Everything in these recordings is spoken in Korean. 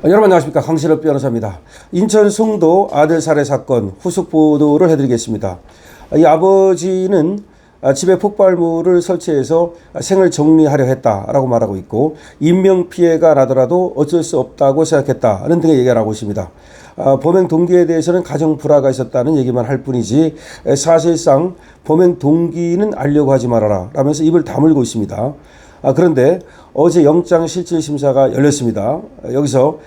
여러분 안녕하십니까. 강신업 변호사입니다. 인천 송도 아들 살해 사건 후속 보도를 해드리겠습니다. 이 아버지는 집에 폭발물을 설치해서 생을 정리하려 했다라고 말하고 있고, 인명피해가 나더라도 어쩔 수 없다고 생각했다는 등의 얘기를 하고 있습니다. 범행 동기에 대해서는 가정 불화가 있었다는 얘기만 할 뿐이지 사실상 범행 동기는 알려고 하지 말아라 라면서 입을 다물고 있습니다. 그런데 어제 영장실질심사가 열렸습니다. 여기서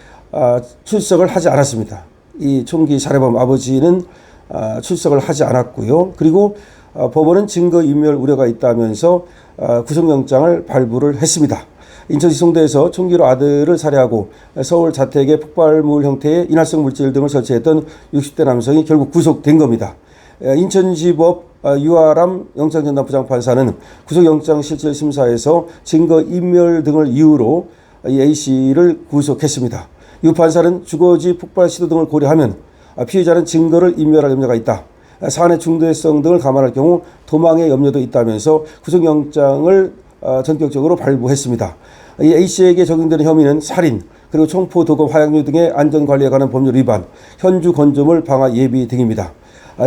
출석을 하지 않았습니다. 이 총기 살해범 아버지는 출석을 하지 않았고요. 그리고 법원은 증거인멸 우려가 있다면서 구속영장을 발부를 했습니다. 인천시 송도에서 총기로 아들을 살해하고 서울 자택에 폭발물 형태의 인화성 물질 등을 설치했던 60대 남성이 결국 구속된 겁니다. 인천지법 유아람 영장전담부장판사는 구속영장실질심사에서 증거인멸 등을 이유로 이 A씨를 구속했습니다. 유 판사는 주거지 폭발 시도 등을 고려하면 피해자는 증거를 인멸할 염려가 있다, 사안의 중대성 등을 감안할 경우 도망의 염려도 있다면서 구속영장을 전격적으로 발부했습니다. 이 A씨에게 적용되는 혐의는 살인, 그리고 총포, 도금, 화약류 등의 안전관리에 관한 법률 위반, 현주 건조물 방화 예비 등입니다.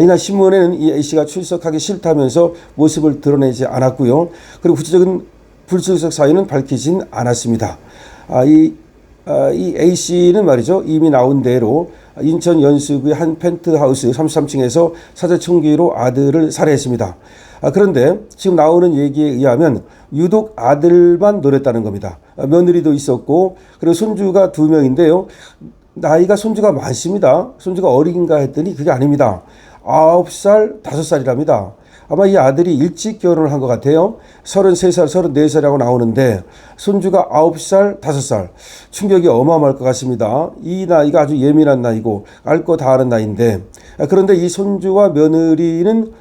이날 신문에는 이 A씨가 출석하기 싫다면서 모습을 드러내지 않았고요. 그리고 구체적인 불출석 사유는 밝히진 않았습니다. 이 A씨는 말이죠, 이미 나온 대로 인천 연수구의 한 펜트하우스 33층에서 사제 총기로 아들을 살해했습니다. 그런데 지금 나오는 얘기에 의하면 유독 아들만 노렸다는 겁니다. 며느리도 있었고, 그리고 손주가 2명인데요. 나이가 손주가 많습니다. 손주가 어린가 했더니 그게 아닙니다. 9살, 5살이랍니다. 아마 이 아들이 일찍 결혼을 한 것 같아요. 33살, 34살이라고 나오는데 손주가 9살, 5살. 충격이 어마어마할 것 같습니다. 이 나이가 아주 예민한 나이고 알 거 다 아는 나이인데, 그런데 이 손주와 며느리는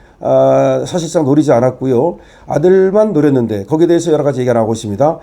사실상 노리지 않았고요. 아들만 노렸는데 거기에 대해서 여러 가지 얘기가 나오고 있습니다.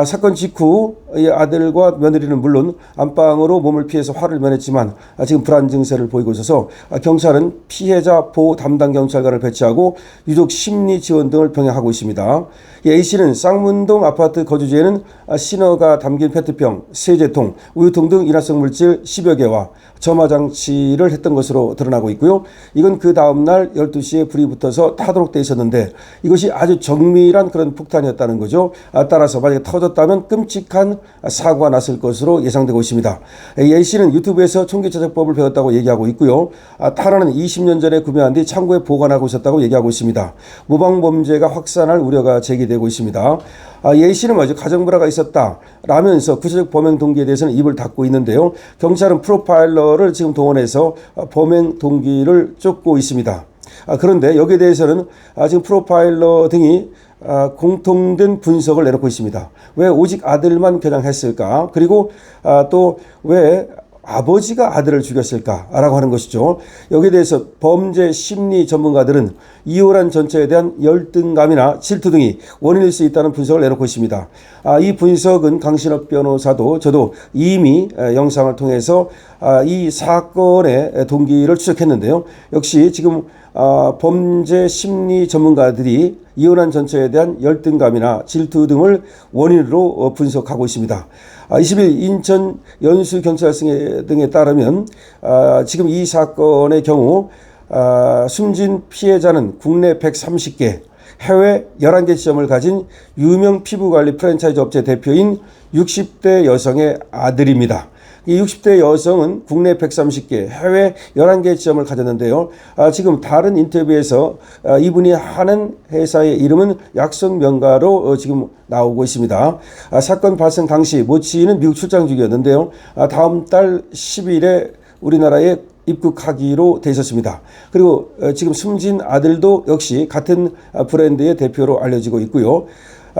사건 직후 이 아들과 며느리는 물론 안방으로 몸을 피해서 화를 면했지만 지금 불안 증세를 보이고 있어서 경찰은 피해자 보호 담당 경찰관을 배치하고 유족 심리 지원 등을 병행하고 있습니다. 이 A씨는 쌍문동 아파트 거주지에는 신어가 담긴 페트병, 세제통, 우유통 등 인화성 물질 10여 개와 점화장치를 했던 것으로 드러나고 있고요. 이건 그 다음날 12시에 불이 붙어서 타도록 돼 있었는데 이것이 아주 정밀한 그런 폭탄이었다는 거죠. 따라서 만약에 터졌다면 끔찍한 사고가 났을 것으로 예상되고 있습니다. A씨는 유튜브에서 총기제작법을 배웠다고 얘기하고 있고요. 탄환은 20년 전에 구매한 뒤 창고에 보관하고 있었다고 얘기하고 있습니다. 모방범죄가 확산할 우려가 제기되고 있습니다. A씨는 먼저 가정불화가 있었다라면서 구체적 범행 동기에 대해서는 입을 닫고 있는데요. 경찰은 프로파일러를 지금 동원해서 범행 동기를 쫓고 있습니다. 그런데 여기에 대해서는 지금 프로파일러 등이 공통된 분석을 내놓고 있습니다. 왜 오직 아들만 겨냥했을까? 그리고 또 왜 아버지가 아들을 죽였을까라고 하는 것이죠. 여기에 대해서 범죄 심리 전문가들은 이혼한 전처에 대한 열등감이나 질투 등이 원인일 수 있다는 분석을 내놓고 있습니다. 이 분석은 강신업 변호사도 저도 이미 영상을 통해서 이 사건의 동기를 추적했는데요. 역시 지금 범죄 심리 전문가들이 이혼한 전처에 대한 열등감이나 질투 등을 원인으로 분석하고 있습니다. 20일 인천 연수경찰청 등에 따르면 지금 이 사건의 경우 숨진 피해자는 국내 130개, 해외 11개 지점을 가진 유명 피부관리 프랜차이즈 업체 대표인 60대 여성의 아들입니다. 이 60대 여성은 국내 130개, 해외 11개 지점을 가졌는데요. 지금 다른 인터뷰에서 이분이 하는 회사의 이름은 약속명가로 지금 나오고 있습니다. 사건 발생 당시 모치는 미국 출장 중이었는데요. 다음 달 10일에 우리나라에 입국하기로 돼 있었습니다. 그리고 지금 숨진 아들도 역시 같은 브랜드의 대표로 알려지고 있고요.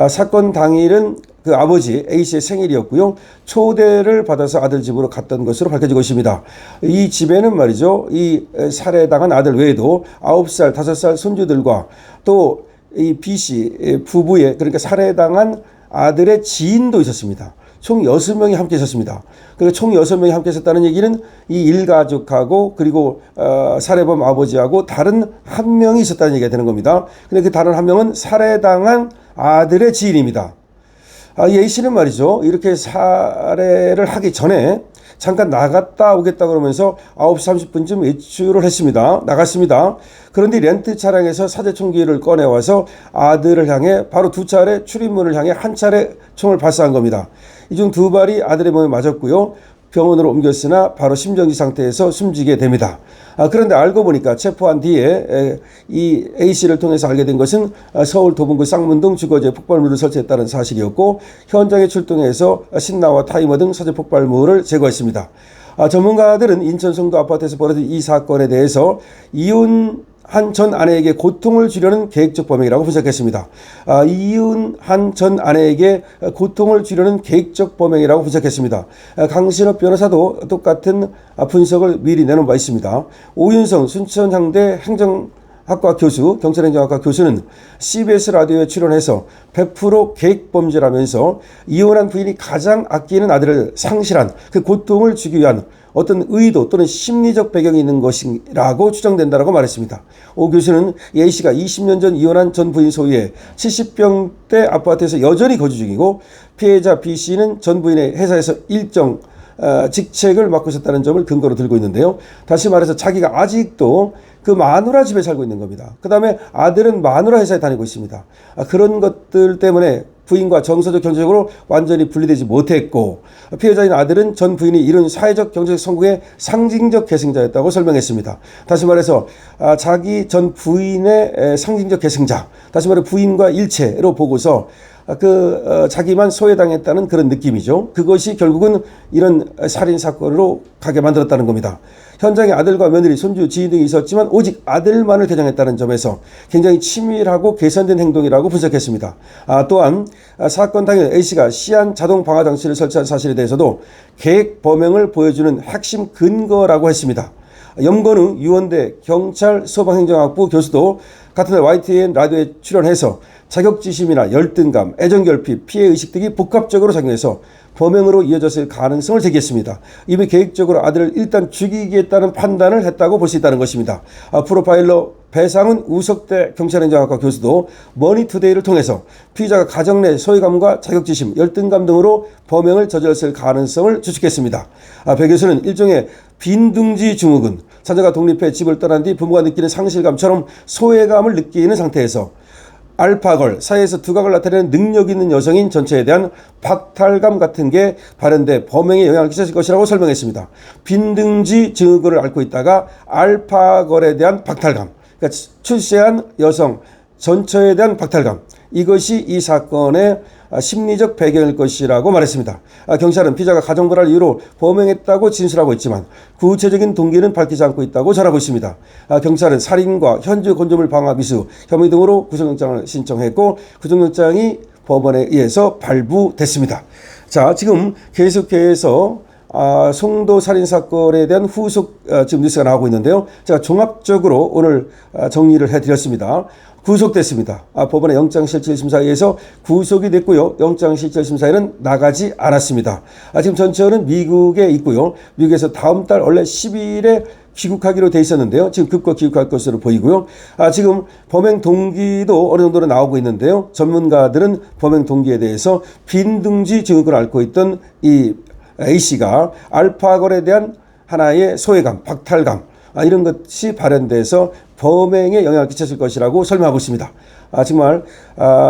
사건 당일은 그 아버지 A씨의 생일이었고요. 초대를 받아서 아들 집으로 갔던 것으로 밝혀지고 있습니다. 이 집에는 말이죠, 이 살해당한 아들 외에도 9살, 5살 손주들과 또 이 B씨 부부의, 그러니까 살해당한 아들의 지인도 있었습니다. 총 6명이 함께 있었습니다. 그러니까 총 6명이 함께 있었다는 얘기는 이 일가족하고 그리고 살해범 아버지하고 다른 한 명이 있었다는 얘기가 되는 겁니다. 근데 그 다른 한 명은 살해당한 아들의 지인입니다. 이 A씨는 말이죠, 이렇게 살해를 하기 전에 잠깐 나갔다 오겠다 그러면서 9시 30분쯤 외출을 했습니다. 나갔습니다. 그런데 렌트 차량에서 사제총기를 꺼내와서 아들을 향해 바로 두 차례 출입문을 향해 한 차례 총을 발사한 겁니다. 이 중 두 발이 아들의 몸에 맞았고요. 병원으로 옮겼으나 바로 심정지 상태에서 숨지게 됩니다. 그런데 알고 보니까 체포한 뒤에 이 A씨를 통해서 알게 된 것은 서울 도봉구 쌍문동 주거지에 폭발물을 설치했다는 사실이었고, 현장에 출동해서 신나와 타이머 등 사제 폭발물을 제거했습니다. 전문가들은 인천 송도 아파트에서 벌어진 이 사건에 대해서 이혼한 전 아내에게 고통을 주려는 계획적 범행이라고 분석했습니다. 이혼한 전 아내에게 고통을 주려는 계획적 범행이라고 분석했습니다. 강신업 변호사도 똑같은 분석을 미리 내놓은 바 있습니다. 오윤성 순천향대 행정학과 교수, 경찰행정학과 교수는 CBS 라디오에 출연해서 100% 계획범죄라면서 이혼한 부인이 가장 아끼는 아들을 상실한 그 고통을 주기 위한 어떤 의도 또는 심리적 배경이 있는 것이라고 추정된다고 말했습니다. 오 교수는 A씨가 20년 전 이혼한 전 부인 소유의 70평대 아파트에서 여전히 거주 중이고, 피해자 B씨는 전 부인의 회사에서 일정 직책을 맡고 있었다는 점을 근거로 들고 있는데요. 다시 말해서 자기가 아직도 그 마누라 집에 살고 있는 겁니다. 그 다음에 아들은 마누라 회사에 다니고 있습니다. 그런 것들 때문에 부인과 정서적 경제적으로 완전히 분리되지 못했고, 피해자인 아들은 전 부인이 이룬 사회적 경제적 성공의 상징적 계승자였다고 설명했습니다. 다시 말해서 자기 전 부인의 상징적 계승자, 다시 말해 부인과 일체로 보고서 자기만 소외당했다는 그런 느낌이죠. 그것이 결국은 이런 살인사건으로 가게 만들었다는 겁니다. 현장에 아들과 며느리, 손주, 지인 등이 있었지만 오직 아들만을 대장했다는 점에서 굉장히 치밀하고 계산된 행동이라고 분석했습니다. 또한 사건 당일 A씨가 시안 자동 방화 장치를 설치한 사실에 대해서도 계획 범행을 보여주는 핵심 근거라고 했습니다. 염건우 유원대 경찰 소방행정학부 교수도 같은 날 YTN 라디오에 출연해서 자격지심이나 열등감, 애정결핍, 피해의식 등이 복합적으로 작용해서 범행으로 이어졌을 가능성을 제기했습니다. 이미 계획적으로 아들을 일단 죽이겠다는 판단을 했다고 볼 수 있다는 것입니다. 프로파일러 배상훈 우석대 경찰행정학과 교수도 머니투데이를 통해서 피의자가 가정 내 소외감과 자격지심, 열등감 등으로 범행을 저질렀을 가능성을 추측했습니다. 배 교수는 일종의 빈둥지 증후군, 자녀가 독립해 집을 떠난 뒤 부모가 느끼는 상실감처럼 소외감을 느끼는 상태에서 알파걸, 사회에서 두각을 나타내는 능력 있는 여성인 전체에 대한 박탈감 같은 게 발현돼 범행에 영향을 끼쳤을 것이라고 설명했습니다. 빈둥지 증후군을 앓고 있다가 알파걸에 대한 박탈감, 그러니까 출세한 여성 전처에 대한 박탈감, 이것이 이 사건의 심리적 배경일 것이라고 말했습니다. 경찰은 피의자가 가정불화를 이유로 범행했다고 진술하고 있지만 구체적인 동기는 밝히지 않고 있다고 전하고 있습니다. 경찰은 살인과 현주 건조물 방화 미수 혐의 등으로 구속영장을 신청했고, 구속영장이 법원에 의해서 발부됐습니다. 자, 지금 계속해서 송도 살인사건에 대한 후속 지금 뉴스가 나오고 있는데요. 제가 종합적으로 오늘 정리를 해드렸습니다. 구속됐습니다. 법원의 영장실질심사에 의해서 구속이 됐고요. 영장실질심사에는 나가지 않았습니다. 지금 전처는 미국에 있고요. 미국에서 다음 달 원래 10일에 귀국하기로 돼 있었는데요. 지금 급거 귀국할 것으로 보이고요. 지금 범행 동기도 어느 정도로 나오고 있는데요. 전문가들은 범행 동기에 대해서 빈둥지 증후군을 앓고 있던 이 A씨가 알파걸에 대한 하나의 소외감, 박탈감, 이런 것이 발현돼서 범행에 영향을 끼쳤을 것이라고 설명하고 있습니다. 정말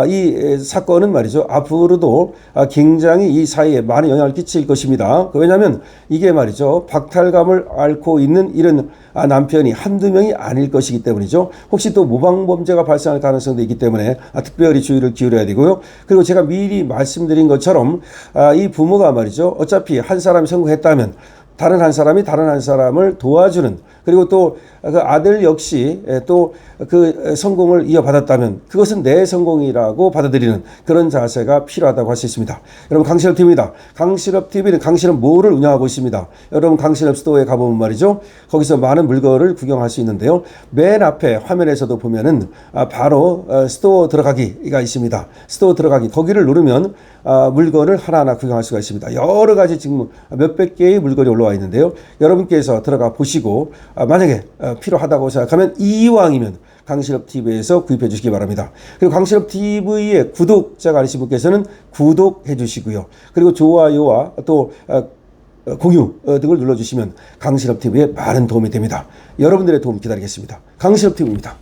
이 사건은 말이죠, 앞으로도 굉장히 이 사회에 많은 영향을 끼칠 것입니다. 왜냐하면 이게 말이죠, 박탈감을 앓고 있는 이런 남편이 한두 명이 아닐 것이기 때문이죠. 혹시 또 모방범죄가 발생할 가능성도 있기 때문에 특별히 주의를 기울여야 되고요. 그리고 제가 미리 말씀드린 것처럼 이 부모가 말이죠, 어차피 한 사람이 성공했다면 다른 한 사람이 다른 한 사람을 도와주는, 그리고 또 그 아들 역시 또 그 성공을 이어받았다면 그것은 내 성공이라고 받아들이는 그런 자세가 필요하다고 할 수 있습니다. 여러분, 강신업TV입니다. 강신업TV는 강신업 몰을 운영하고 있습니다. 여러분, 강신업 스토어에 가보면 말이죠, 거기서 많은 물건을 구경할 수 있는데요. 맨 앞에 화면에서도 보면은 바로 스토어 들어가기가 있습니다. 스토어 들어가기, 거기를 누르면 물건을 하나하나 구경할 수가 있습니다. 여러 가지 지금 몇백 개의 물건이 올라와 있는데요. 여러분께서 들어가 보시고 만약에 필요하다고 생각하면 이왕이면 강신업TV에서 구입해 주시기 바랍니다. 그리고 강신업TV의 구독자가 아니신 분께서는 구독해 주시고요. 그리고 좋아요와 또 공유 등을 눌러주시면 강신업 TV에 많은 도움이 됩니다. 여러분들의 도움 기다리겠습니다. 강신업 TV입니다.